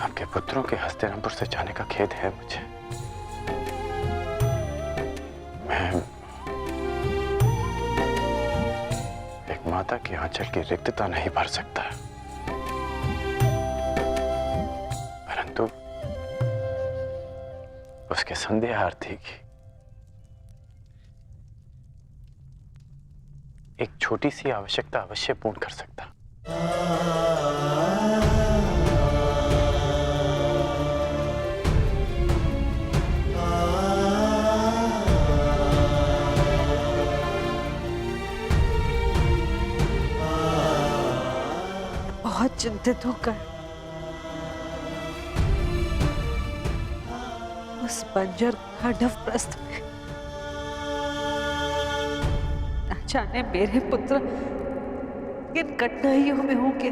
आपके पुत्रों के हस्तिनापुर से जाने का खेद है मुझे। मैं एक माता की आंचल की रिक्तता नहीं भर सकता, परंतु उसके संदेहार्थी की एक छोटी सी आवश्यकता अवश्य पूर्ण कर सकता। बहुत चिंतित होकर उस बंजर गांडव प्रस्थ में न जाने मेरे पुत्र किन कठिनाइयों में होंगे।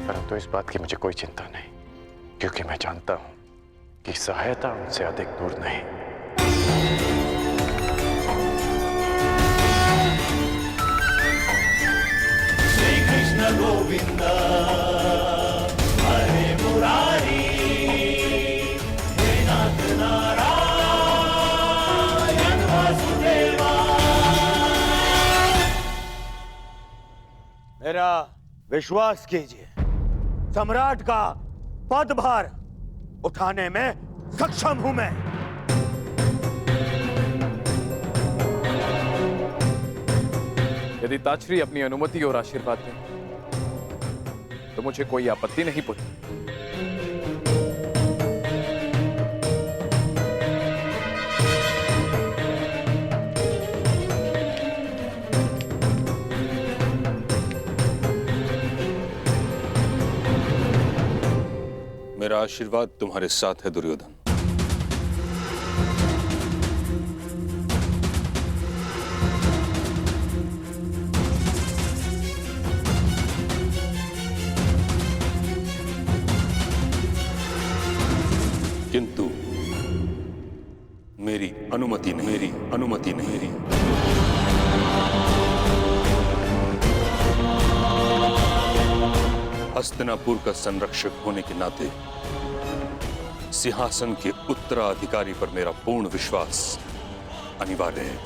परंतु इस बात की मुझे कोई चिंता नहीं, क्योंकि मैं जानता हूं कि सहायता उनसे अधिक दूर नहीं। श्री कृष्ण गोविंद हरे मुरारी, हे नाथ नारायण वासुदेवा। मेरा विश्वास कीजिए, सम्राट का पदभार उठाने में सक्षम हूं मैं। यदि ताचरी अपनी अनुमति और आशीर्वाद दें तो मुझे कोई आपत्ति नहीं पुत्र। मेरा आशीर्वाद तुम्हारे साथ है दुर्योधन। किंतु मेरी अनुमति नहीं। हस्तिनापुर का संरक्षक होने के नाते सिंहासन के उत्तराधिकारी पर मेरा पूर्ण विश्वास अनिवार्य है,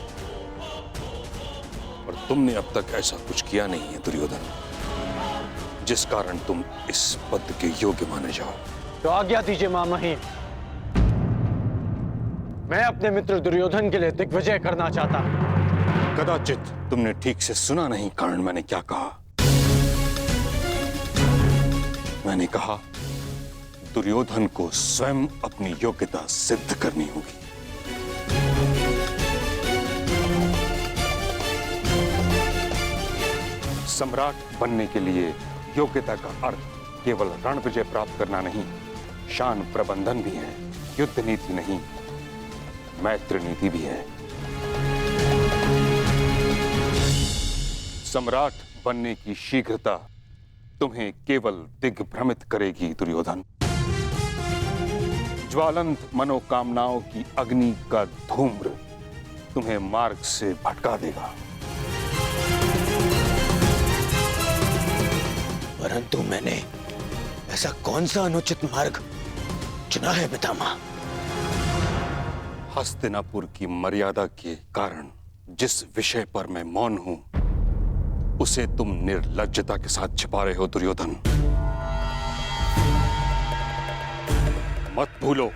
और तुमने अब तक ऐसा कुछ किया नहीं है दुर्योधन, जिस कारण तुम इस पद के योग्य माने जाओ। तो आज्ञा दीजिए मामहीन, मैं अपने मित्र दुर्योधन के लिए दिग्विजय करना चाहता हूं। कदाचित तुमने ठीक से सुना नहीं, कारण मैंने क्या कहा। मैंने कहा दुर्योधन को स्वयं अपनी योग्यता सिद्ध करनी होगी। सम्राट बनने के लिए योग्यता का अर्थ केवल रण विजय प्राप्त करना नहीं, शान प्रबंधन भी है। युद्ध नीति नहीं, मैत्री नीति भी है। सम्राट बनने की शीघ्रता तुम्हें केवल दिग्भ्रमित करेगी दुर्योधन। ज्वालंत मनोकामनाओं की अग्नि का धूम्र तुम्हें मार्ग से भटका देगा। परंतु मैंने ऐसा कौन सा अनुचित मार्ग चुना है पितामह? हस्तिनापुर की मर्यादा के कारण जिस विषय पर मैं मौन हूं, उसे तुम निर्लज्जता के साथ छिपा रहे हो दुर्योधन। मत भूलो,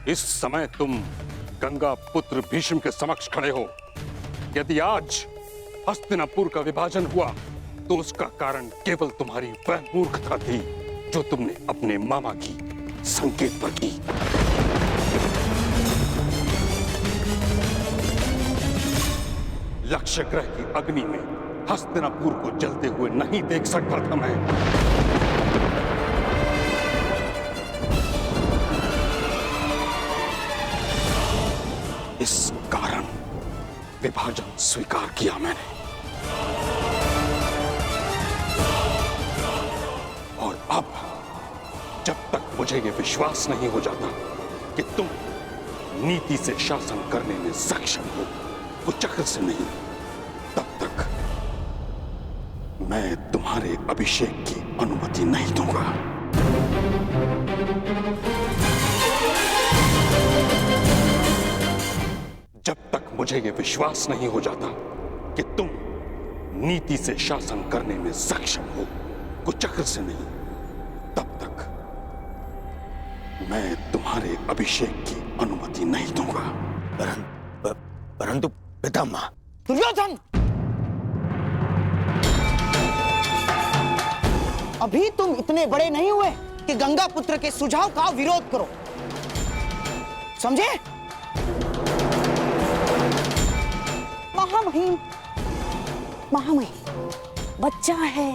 इस समय तुम गंगा पुत्र भीष्म के समक्ष खड़े हो। यदि आज हस्तिनापुर का विभाजन हुआ तो उसका कारण केवल तुम्हारी वह मूर्खता थी जो तुमने अपने मामा की संकेत पर की। लक्ष्य ग्रह की अग्नि में हस्तिनापुर को जलते हुए नहीं देख सकता था मैं। इस कारण विभाजन स्वीकार किया मैंने, और अब जब तक मुझे ये विश्वास नहीं हो जाता कि तुम नीति से शासन करने में सक्षम हो, कुचक्र से नहीं, तब तक मैं तुम्हारे अभिषेक की अनुमति नहीं दूंगा। जब तक मुझे यह विश्वास नहीं हो जाता कि तुम नीति से शासन करने में सक्षम हो, कुचक्र से नहीं, तब तक मैं तुम्हारे अभिषेक की अनुमति नहीं दूंगा। परंतु पितामह। दुर्योधन, अभी तुम इतने बड़े नहीं हुए कि गंगा पुत्र के सुझाव का विरोध करो, समझे? महामहिम, बच्चा है,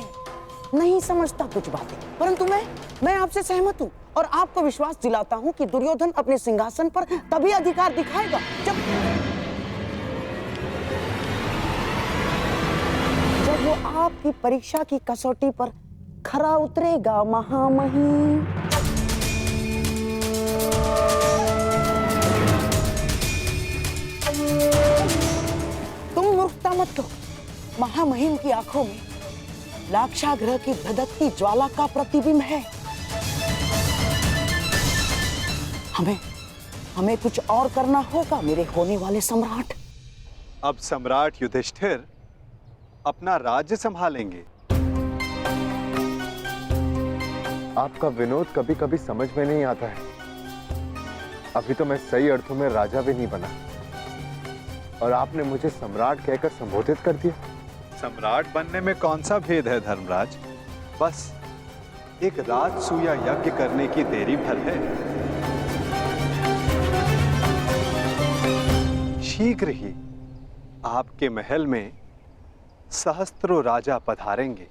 नहीं समझता कुछ बातें, परंतु मैं आपसे सहमत हूं और आपको विश्वास दिलाता हूं कि दुर्योधन अपने सिंहासन पर तभी अधिकार दिखाएगा जब वो आपकी परीक्षा की कसौटी पर खरा उतरेगा। महामहिम, तुम मूर्खता मत करो। महामहिम की आंखों में लाक्षागृह की धधकती ज्वाला का प्रतिबिंब है। हमें कुछ और करना होगा मेरे होने वाले सम्राट। अब सम्राट युधिष्ठिर अपना राज्य संभालेंगे। आपका विनोद कभी कभी समझ में नहीं आता है। अभी तो मैं सही अर्थों में राजा भी नहीं बना और आपने मुझे सम्राट कहकर संबोधित कर दिया। सम्राट बनने में कौन सा भेद है धर्मराज? बस एक राजसूया यज्ञ करने की देरी भर है। शीघ्र ही आपके महल में सहस्त्रों राजा पधारेंगे।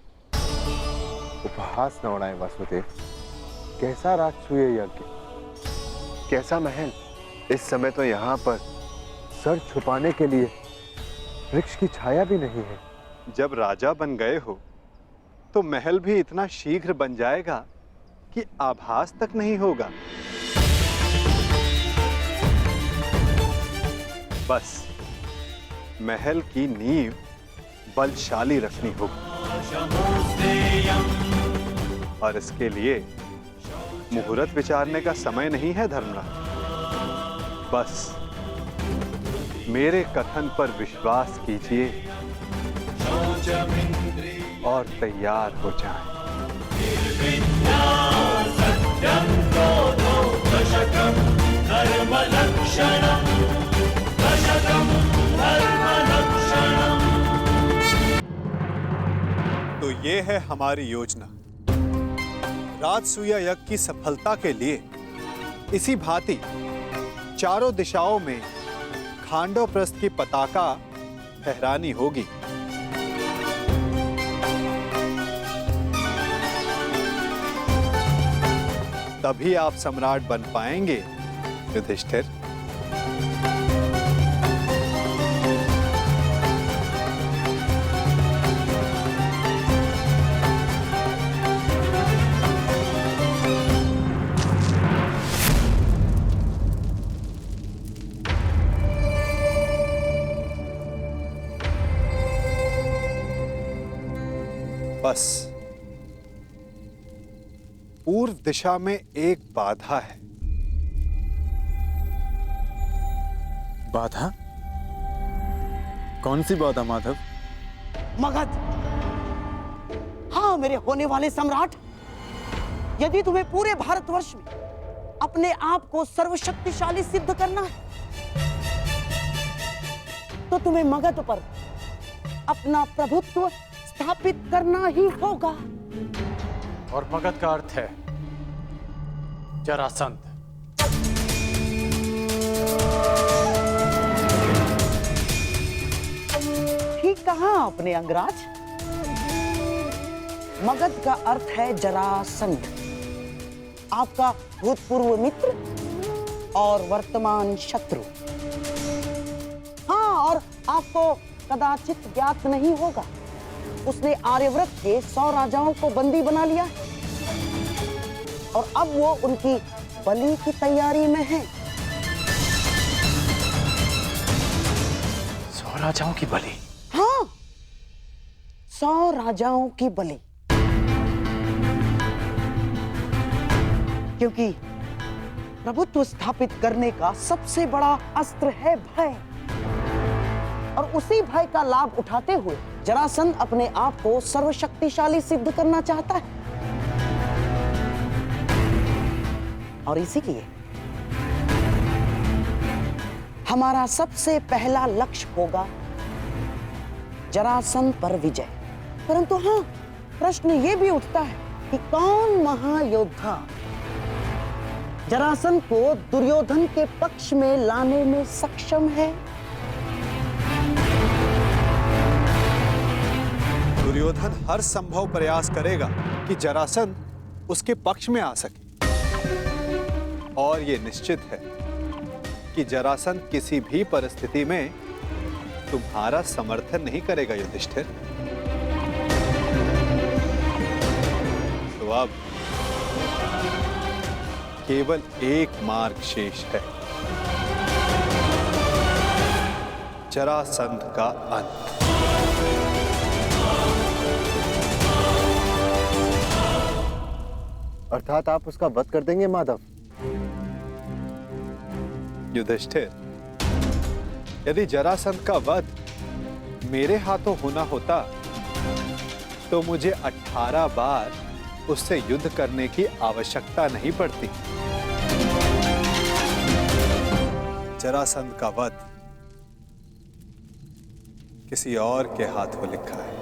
उपहास न उड़ाए वासुदेव। कैसा राजसूय यज्ञ, कैसा महल? इस समय तो यहाँ पर सर छुपाने के लिए वृक्ष की छाया भी नहीं है। जब राजा बन गए हो तो महल भी इतना शीघ्र बन जाएगा कि आभास तक नहीं होगा। बस महल की नींव बलशाली रखनी होगी और इसके लिए मुहूर्त विचारने का समय नहीं है धर्मराज। बस मेरे कथन पर विश्वास कीजिए और तैयार हो जाएं। तो ये है हमारी योजना। राजसूया यज्ञ की सफलता के लिए इसी भांति चारों दिशाओं में खांडवप्रस्थ की पताका फहरानी होगी। तभी आप सम्राट बन पाएंगे युधिष्ठिर। बस पूर्व दिशा में एक बाधा है। बाधा? कौन सी बाधा माधव? मगध। हाँ मेरे होने वाले सम्राट, यदि तुम्हें पूरे भारतवर्ष में अपने आप को सर्वशक्तिशाली सिद्ध करना है तो तुम्हें मगध पर अपना प्रभुत्व स्थापित करना ही होगा। और मगध का अर्थ है जरासंध। ठीक कहा आपने अंगराज। मगध का अर्थ है जरासंध, आपका भूतपूर्व मित्र और वर्तमान शत्रु। हाँ, और आपको कदाचित ज्ञात नहीं होगा, उसने आर्यव्रत के 100 राजाओं को बंदी बना लिया। और अब वो उनकी बलि की तैयारी में है। 100 राजाओं की बलि? हाँ, 100 राजाओं की बलि। क्योंकि प्रभुत्व स्थापित करने का सबसे बड़ा अस्त्र है भय, और उसी भय का लाभ उठाते हुए जरासंध अपने आप को सर्वशक्तिशाली सिद्ध करना चाहता है। और इसीलिए हमारा सबसे पहला लक्ष्य होगा जरासंध पर विजय। परंतु हाँ, प्रश्न ये भी उठता है कि कौन महायोद्धा जरासंध को दुर्योधन के पक्ष में लाने में सक्षम है? दुर्योधन हर संभव प्रयास करेगा कि जरासंध उसके पक्ष में आ सके, और ये निश्चित है कि जरासंध किसी भी परिस्थिति में तुम्हारा समर्थन नहीं करेगा युधिष्ठिर। तो अब केवल एक मार्ग शेष है, जरासंध का अंत। अर्थात आप उसका वध कर देंगे माधव? युधिष्ठिर, यदि जरासंध का वध मेरे हाथों होना होता तो मुझे 18 बार उससे युद्ध करने की आवश्यकता नहीं पड़ती। जरासंध का वध किसी और के हाथों लिखा है।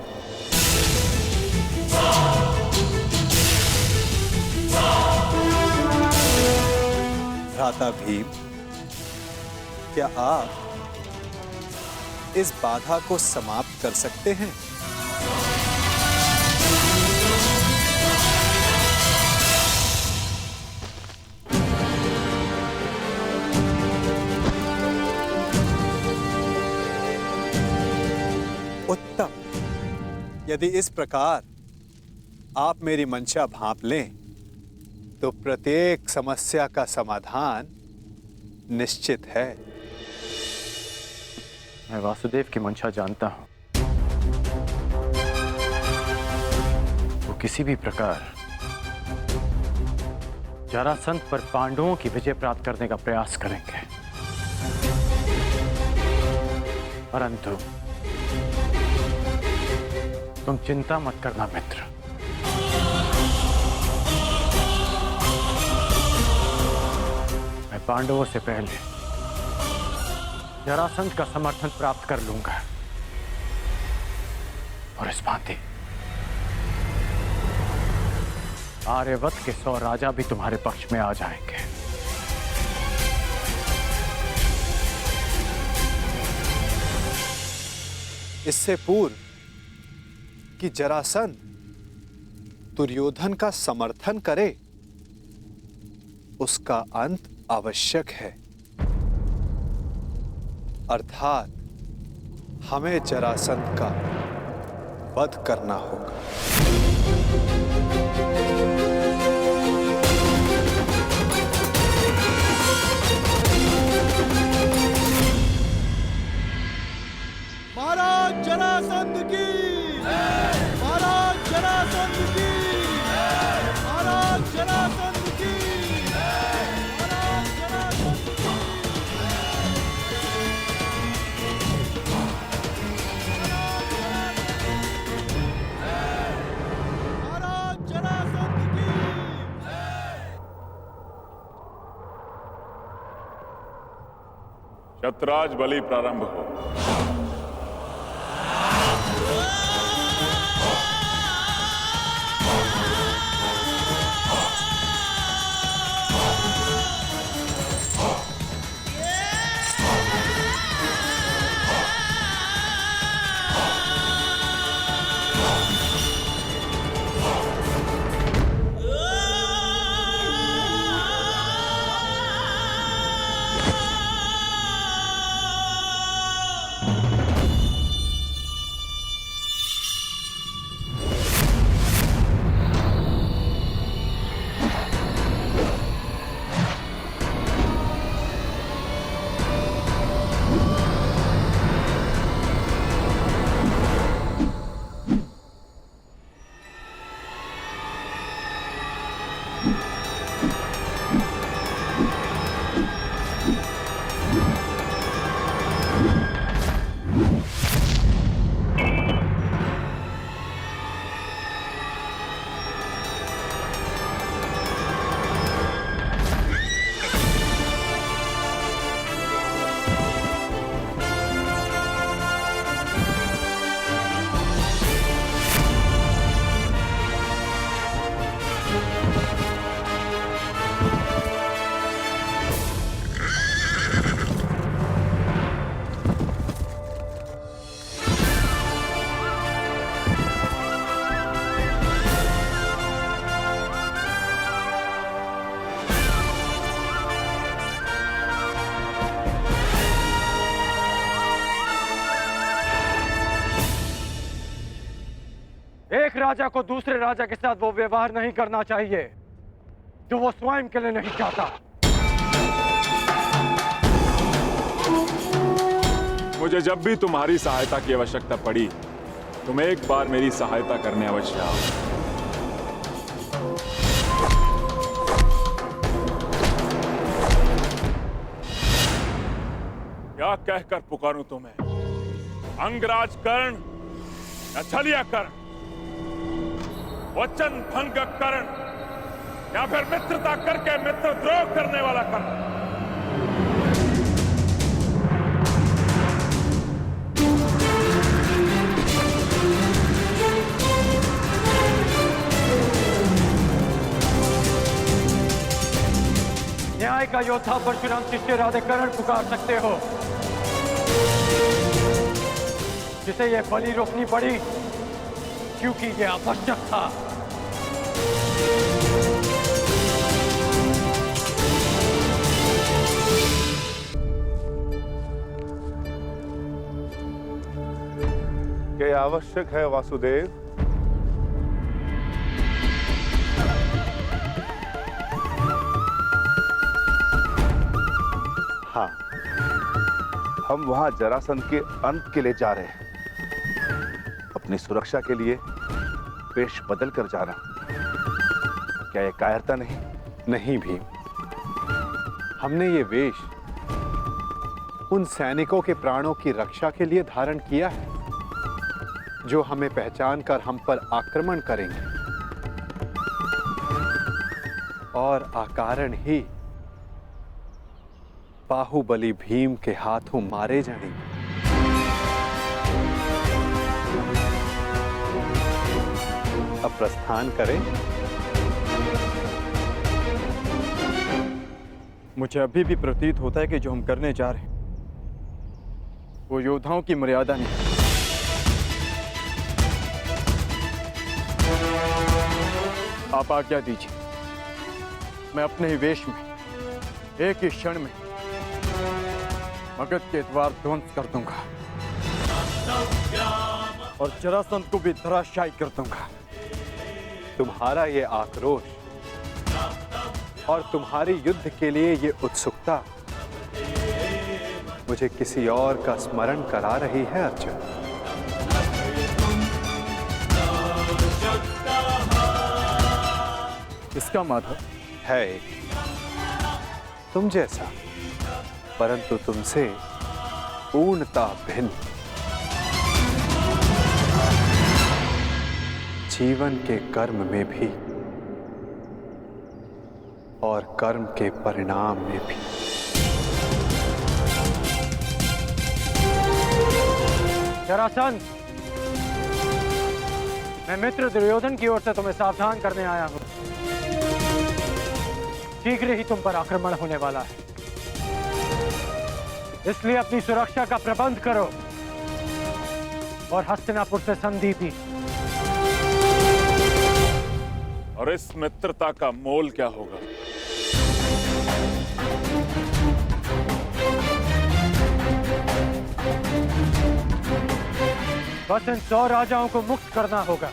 भ्राता भीम, क्या आप इस बाधा को समाप्त कर सकते हैं? उत्तम। यदि इस प्रकार आप मेरी मंशा भांप लें तो प्रत्येक समस्या का समाधान निश्चित है। मैं वासुदेव की मंशा जानता हूं। वो किसी भी प्रकार जरासंध पर पांडवों की विजय प्राप्त करने का प्रयास करेंगे, परंतु तुम चिंता मत करना मित्र। मैं पांडवों से पहले जरासंध का समर्थन प्राप्त कर लूंगा, और इस भांति आर्यवत के 100 राजा भी तुम्हारे पक्ष में आ जाएंगे। इससे पूर्व कि जरासंध दुर्योधन का समर्थन करे, उसका अंत आवश्यक है। अर्थात हमें जरासंध का वध करना होगा। महाराज जरासंध की, महाराज जरासंध की, महाराज जरासंध की, महाराज जरासंध की। महाराज जरासंध की। शतराज बलि प्रारंभ हो। एक राजा को दूसरे राजा के साथ वो व्यवहार नहीं करना चाहिए जो वो स्वयं के लिए नहीं चाहता। मुझे जब भी तुम्हारी सहायता की आवश्यकता पड़ी, तुम एक बार मेरी सहायता करने अवश्य आओ। क्या कहकर पुकारूं तुम्हें? अंगराज कर्ण या छलिया कर्ण? वचन भंग कर्ण या फिर मित्रता करके मित्रद्रोह करने वाला कर्ण? न्याय का योद्धा परशुराम शिष्य राधे कर्ण पुकार सकते हो, जिसे ये बलि रोकनी पड़ी क्योंकि ये आवश्यक था। क्या आवश्यक है वासुदेव? हाँ, हम वहां जरासंध के अंत के लिए जा रहे हैं। अपनी सुरक्षा के लिए वेश बदल कर जाना, क्या यह कायरता नहीं? नहीं भी। हमने ये वेश उन सैनिकों के प्राणों की रक्षा के लिए धारण किया है जो हमें पहचान कर हम पर आक्रमण करेंगे और अकारण ही बाहुबली भीम के हाथों मारे जाएंगे। अब प्रस्थान करें। मुझे अभी भी प्रतीत होता है कि जो हम करने जा रहे हैं वो योद्धाओं की मर्यादा नहीं। आप आज्ञा दीजिए, मैं अपने ही वेश में एक ही क्षण में मगध के द्वार ध्वंस कर दूंगा और जरासंध को भी धराशायी कर दूंगा। तुम्हारा ये आक्रोश और तुम्हारी युद्ध के लिए ये उत्सुकता मुझे किसी और का स्मरण करा रही है अर्जुन। इसका माधव है तुम जैसा, परंतु तुमसे पूर्णता भिन्न। जीवन के कर्म में भी और कर्म के परिणाम में भी। जरासंध, मैं मित्र दुर्योधन की ओर से तुम्हें सावधान करने आया हूं। शीघ्र ही तुम पर आक्रमण होने वाला है, इसलिए अपनी सुरक्षा का प्रबंध करो और हस्तिनापुर से संधि भी। और इस मित्रता का मोल क्या होगा? बस इन 100 राजाओं को मुक्त करना होगा।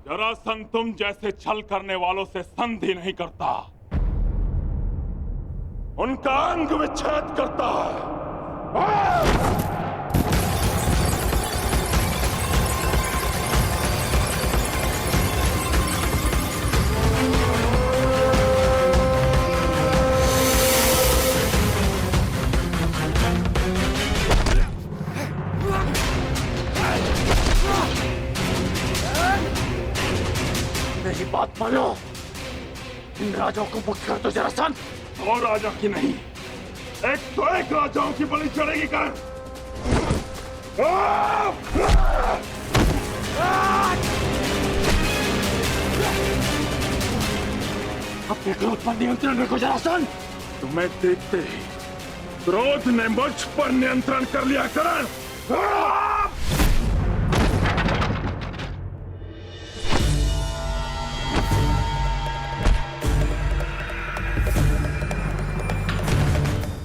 जरासंध तुम जैसे छल करने वालों से संधि नहीं करता, उनका अंग विच्छेद करता है। मेरी बात मानो, इन राजाओं को मुक्त कर दो जरासंध। 100 राजा की नहीं, 101 राजाओं की बलि चढ़ेगी कर। अपने क्रोध पर नियंत्रण रखो जरासंध। तुम्हें देखते ही क्रोध ने मुझ पर नियंत्रण कर लिया करण।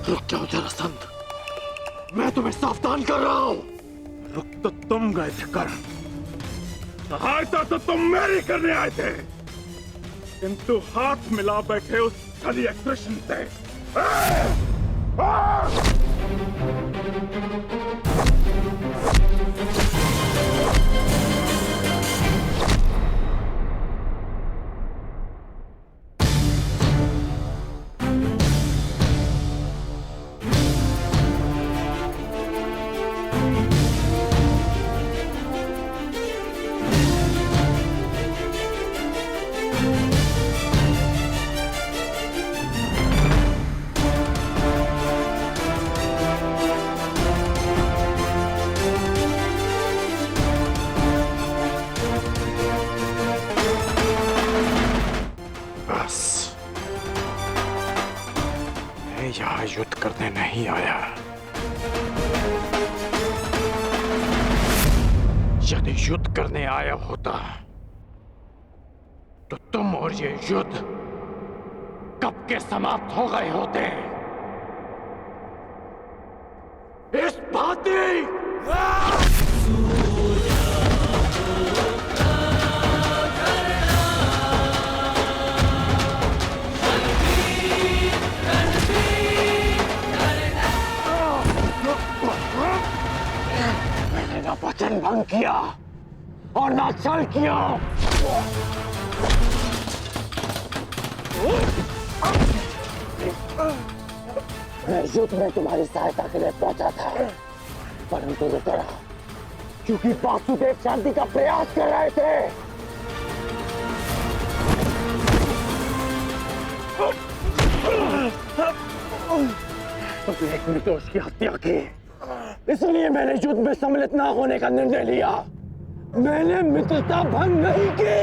रुक जाओ जरासंध, मैं तुम्हें सावधान कर रहा हूं। रुक तो तुम गए थे करण, सहायता तो तुम मेरी करने आए थे, किंतु हाथ मिला बैठे उस छलिया कृष्ण से। यहाँ युद्ध करने नहीं आया। यदि युद्ध करने आया होता तो तुम और ये युद्ध कब के समाप्त हो गए होते। इस भांति वचन भंग किया और ना छल किया। मैं युद्ध में तुम्हारी सहायता के लिए पहुंचा था, परंतु रुक रहा क्योंकि वासुदेव शांति का प्रयास कर रहे थे। उसने एक निर्दोष की हत्या की, इसलिए मैंने युद्ध में सम्मिलित न होने का निर्णय लिया। मैंने मित्रता भंग नहीं की।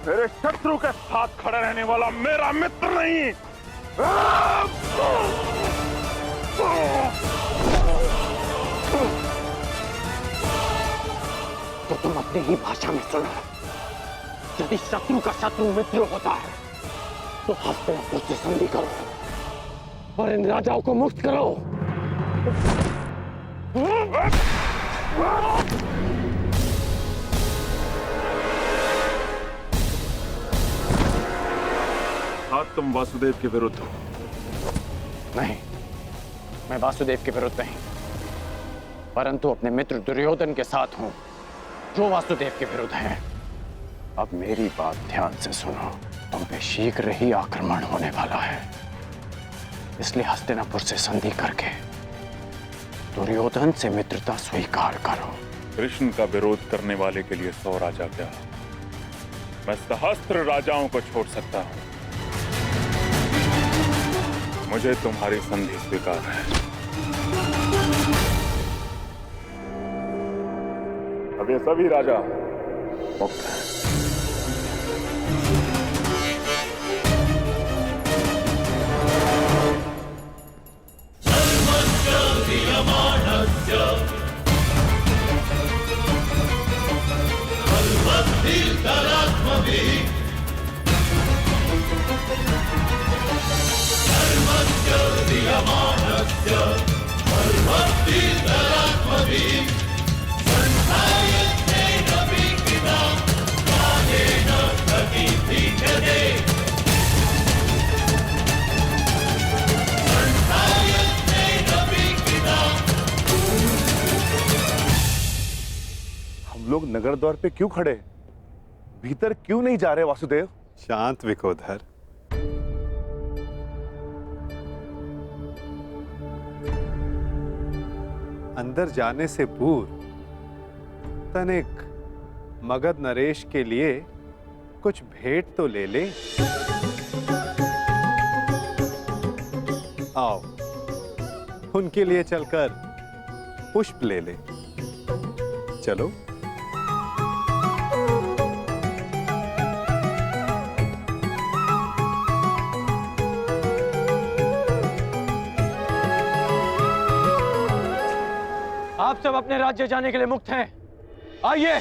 मेरे शत्रु के साथ खड़ा रहने वाला मेरा मित्र नहीं। तो तुम अपनी ही भाषा में सुनो। यदि शत्रु का शत्रु मित्र होता है तो हस्तिनापुर से संधि करो और इन राजाओं को मुक्त करो। आज तुम वासुदेव के विरुद्ध हो। नहीं, मैं वासुदेव के विरुद्ध नहीं, परंतु अपने मित्र दुर्योधन के साथ हूं, जो वासुदेव के विरुद्ध है। अब मेरी बात ध्यान से सुनो। तुम पे शीघ्र ही आक्रमण होने वाला है, इसलिए हस्तिनापुर से संधि करके दुर्योधन से मित्रता स्वीकार करो। कृष्ण का विरोध करने वाले के लिए 100 राजा क्या, मैं सहस्त्र राजाओं को छोड़ सकता हूं। मुझे तुम्हारी संधि स्वीकार है। अब ये सभी राजा मुक्त हैं। हम लोग नगर द्वार पे क्यों खड़े? भीतर क्यों नहीं जा रहे वासुदेव? शांत विकोधर। अंदर जाने से पूर्व तनिक मगध नरेश के लिए कुछ भेंट तो ले ले। आओ, उनके लिए चलकर पुष्प ले ले। चलो। आप सब अपने राज्य जाने के लिए मुक्त हैं। आइए।